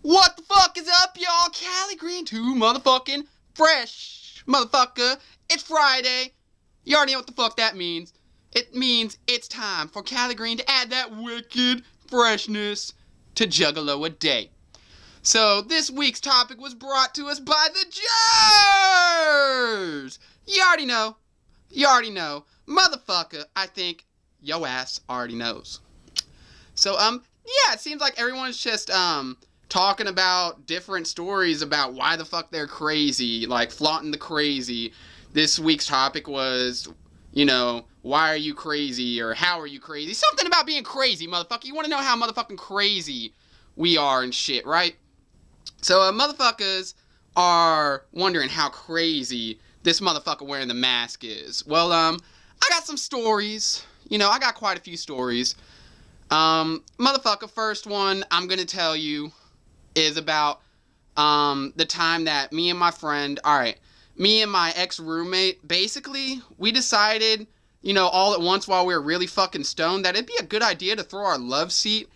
What the fuck is up, y'all? Caligreen too motherfucking fresh, motherfucker. It's Friday. You already know what the fuck that means. It means it's time for Caligreen to add that wicked freshness to Juggalo a day. So this week's topic was brought to us by the Jers. You already know. Motherfucker, I think yo ass already knows. So, yeah, it seems like everyone's just, talking about different stories about why the fuck they're crazy, like flaunting the crazy. This week's topic was, why are you crazy, or how are you crazy? Something about being crazy, motherfucker. You want to know how motherfucking crazy we are and shit, right? So, motherfuckers are wondering how crazy this motherfucker wearing the mask is. Well, I got some stories. I got quite a few stories. Motherfucker, first one I'm gonna tell you is about, the time that me and my ex-roommate, basically, we decided, all at once while we were really fucking stoned, that it'd be a good idea to throw our love seat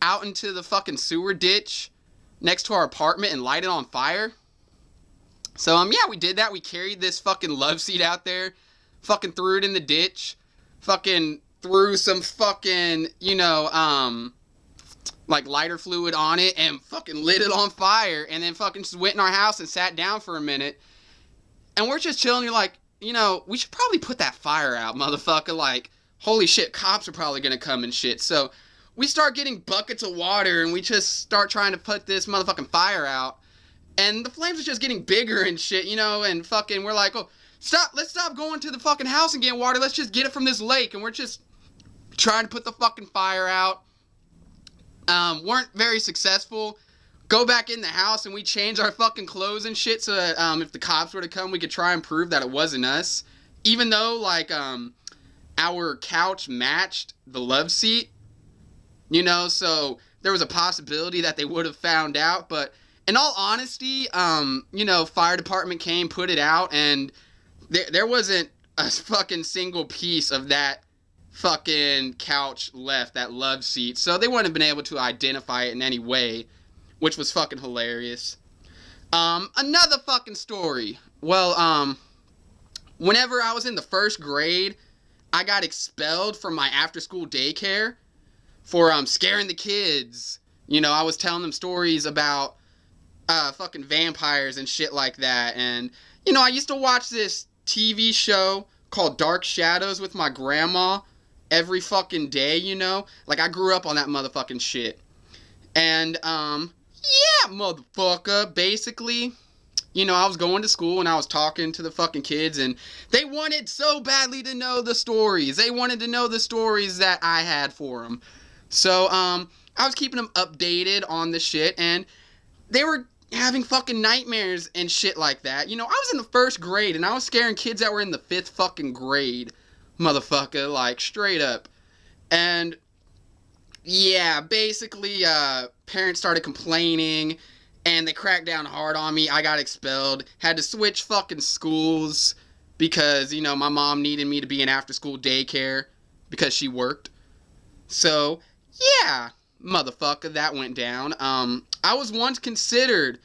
out into the fucking sewer ditch next to our apartment and light it on fire. So, yeah, we did that. We carried this fucking love seat out there, fucking threw it in the ditch, fucking threw some fucking, like lighter fluid on it and fucking lit it on fire, and then fucking just went in our house and sat down for a minute. And we're just chilling. You're like, we should probably put that fire out, motherfucker. Like, holy shit, cops are probably gonna come and shit. So we start getting buckets of water and we just start trying to put this motherfucking fire out. And the flames are just getting bigger and shit, and fucking we're like, oh, let's stop going to the fucking house and getting water. Let's just get it from this lake. And we're just trying to put the fucking fire out. Weren't very successful. Go back in the house and we change our fucking clothes and shit so that if the cops were to come, we could try and prove that it wasn't us. Even though, like, our couch matched the love seat, so there was a possibility that they would have found out. But in all honesty, fire department came, put it out, and there wasn't a fucking single piece of that fucking couch left, that love seat, so they wouldn't have been able to identify it in any way, which was fucking hilarious. Another fucking story. Well, whenever I was in the first grade, I got expelled from my after-school daycare for scaring the kids. I was telling them stories about fucking vampires and shit like that, and I used to watch this TV show called Dark Shadows with my grandma every fucking day, like I grew up on that motherfucking shit. And yeah, motherfucker, basically, I was going to school and I was talking to the fucking kids, and they wanted so badly to know the stories. They wanted to know the stories that I had for them. So I was keeping them updated on the shit, and they were having fucking nightmares and shit like that. I was in the first grade and I was scaring kids that were in the 5th fucking grade, motherfucker, like straight up. And yeah, basically parents started complaining and they cracked down hard on me. I got expelled, had to switch fucking schools because my mom needed me to be in after school daycare because she worked. So yeah, motherfucker, that went down. I was once considered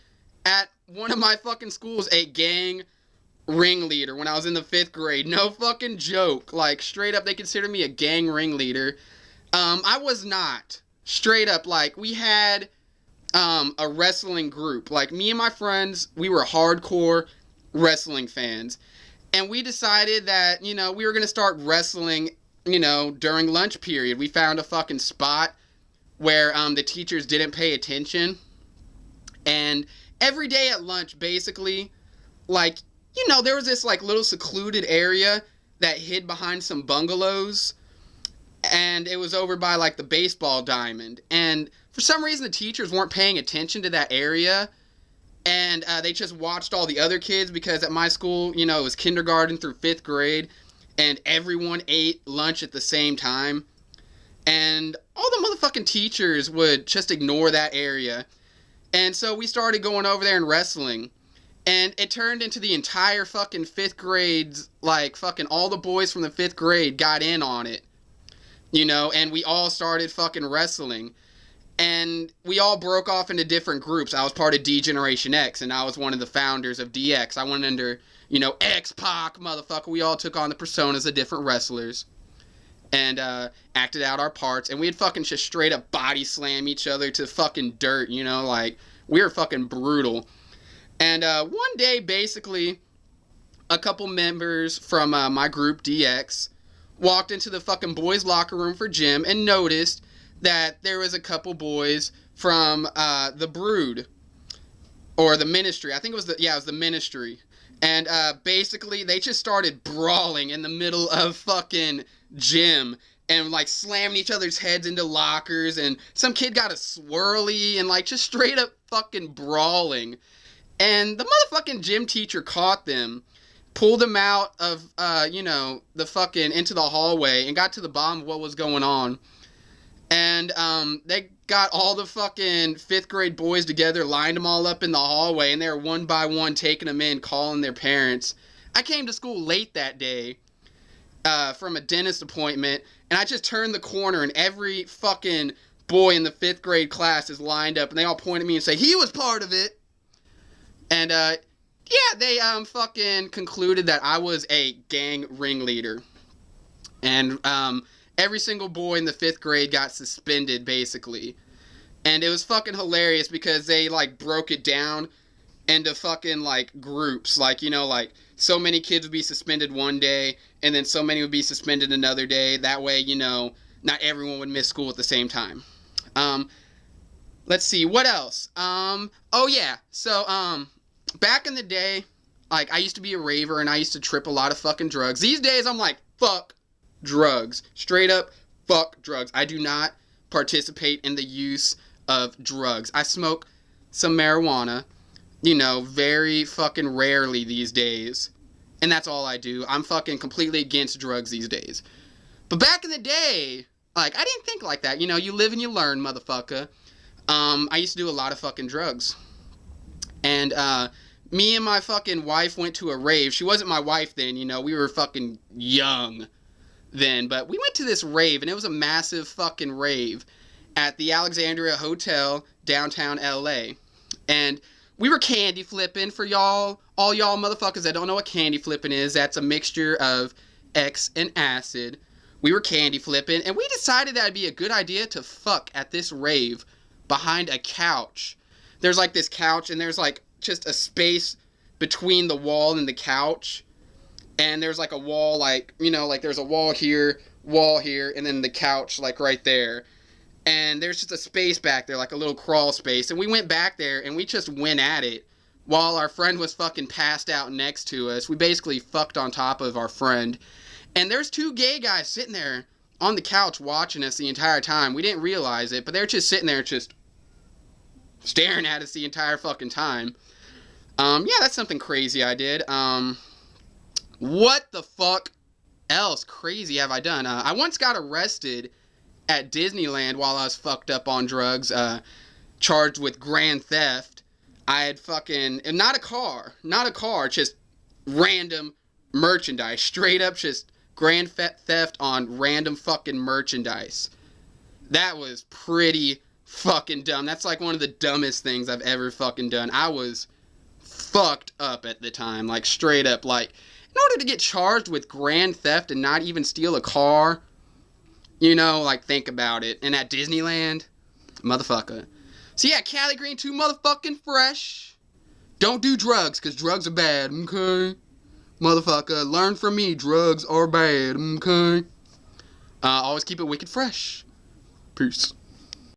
at one of my fucking schools a gang ringleader when I was in the 5th grade. No fucking joke. Like, straight up, they considered me a gang ringleader. I was not. Straight up, like, we had a wrestling group. Like, me and my friends, we were hardcore wrestling fans. And we decided that, we were going to start wrestling, during lunch period. We found a fucking spot where the teachers didn't pay attention. And every day at lunch, basically, like, there was this, like, little secluded area that hid behind some bungalows, and it was over by, like, the baseball diamond. And for some reason, the teachers weren't paying attention to that area, and they just watched all the other kids, because at my school, it was kindergarten through 5th grade, and everyone ate lunch at the same time. And all the motherfucking teachers would just ignore that area. And so we started going over there and wrestling. And it turned into the entire fucking 5th grades, like, fucking all the boys from the 5th grade got in on it. And we all started fucking wrestling. And we all broke off into different groups. I was part of D Generation X, and I was one of the founders of DX. I went under, X-Pac, motherfucker. We all took on the personas of different wrestlers and acted out our parts. And we'd fucking just straight up body slam each other to fucking dirt, like, we were fucking brutal. And one day, basically, a couple members from my group, DX, walked into the fucking boys' locker room for gym and noticed that there was a couple boys from the Brood, or the Ministry. I think it was the Ministry. And basically, they just started brawling in the middle of fucking gym and, like, slamming each other's heads into lockers. And some kid got a swirly and, like, just straight up fucking brawling. And the motherfucking gym teacher caught them, pulled them out of, the fucking, into the hallway and got to the bottom of what was going on. And they got all the fucking 5th grade boys together, lined them all up in the hallway, and they were one by one taking them in, calling their parents. I came to school late that day from a dentist appointment, and I just turned the corner, and every fucking boy in the 5th grade class is lined up, and they all point at me and say, "He was part of it." And, they fucking concluded that I was a gang ringleader. And, every single boy in the 5th grade got suspended, basically. And it was fucking hilarious because they, like, broke it down into fucking, like, groups. Like, like, so many kids would be suspended one day, and then so many would be suspended another day. That way, not everyone would miss school at the same time. Let's see, what else? So, back in the day, like, I used to be a raver, and I used to trip a lot of fucking drugs. These days, I'm like, fuck drugs. Straight up, fuck drugs. I do not participate in the use of drugs. I smoke some marijuana, very fucking rarely these days. And that's all I do. I'm fucking completely against drugs these days. But back in the day, like, I didn't think like that. You live and you learn, motherfucker. I used to do a lot of fucking drugs. And, me and my fucking wife went to a rave. She wasn't my wife then, we were fucking young then, but we went to this rave, and it was a massive fucking rave at the Alexandria Hotel, downtown LA. And we were candy flipping. For all y'all motherfuckers that don't know what candy flipping is, that's a mixture of X and acid. We were candy flipping, and we decided that it'd be a good idea to fuck at this rave behind a couch. There's like this couch, and there's like just a space between the wall and the couch. And there's like a wall, like, like there's a wall here, and then the couch, like, right there. And there's just a space back there, like a little crawl space. And we went back there, and we just went at it while our friend was fucking passed out next to us. We basically fucked on top of our friend. And there's 2 gay guys sitting there on the couch watching us the entire time. We didn't realize it, but they're just sitting there just staring at us the entire fucking time. That's something crazy I did. What the fuck else crazy have I done? I once got arrested at Disneyland while I was fucked up on drugs, charged with grand theft. I had fucking, not a car, just random merchandise. Straight up just grand theft on random fucking merchandise. That was pretty fucking dumb. That's like one of the dumbest things I've ever fucking done. I was fucked up at the time, like, straight up, like, in order to get charged with grand theft and not even steal a car, like, think about it. And at Disneyland, motherfucker. So yeah, Caligreen too motherfucking fresh. Don't do drugs, because drugs are bad, okay? Motherfucker, learn from me, drugs are bad, okay? Always keep it wicked fresh. Peace.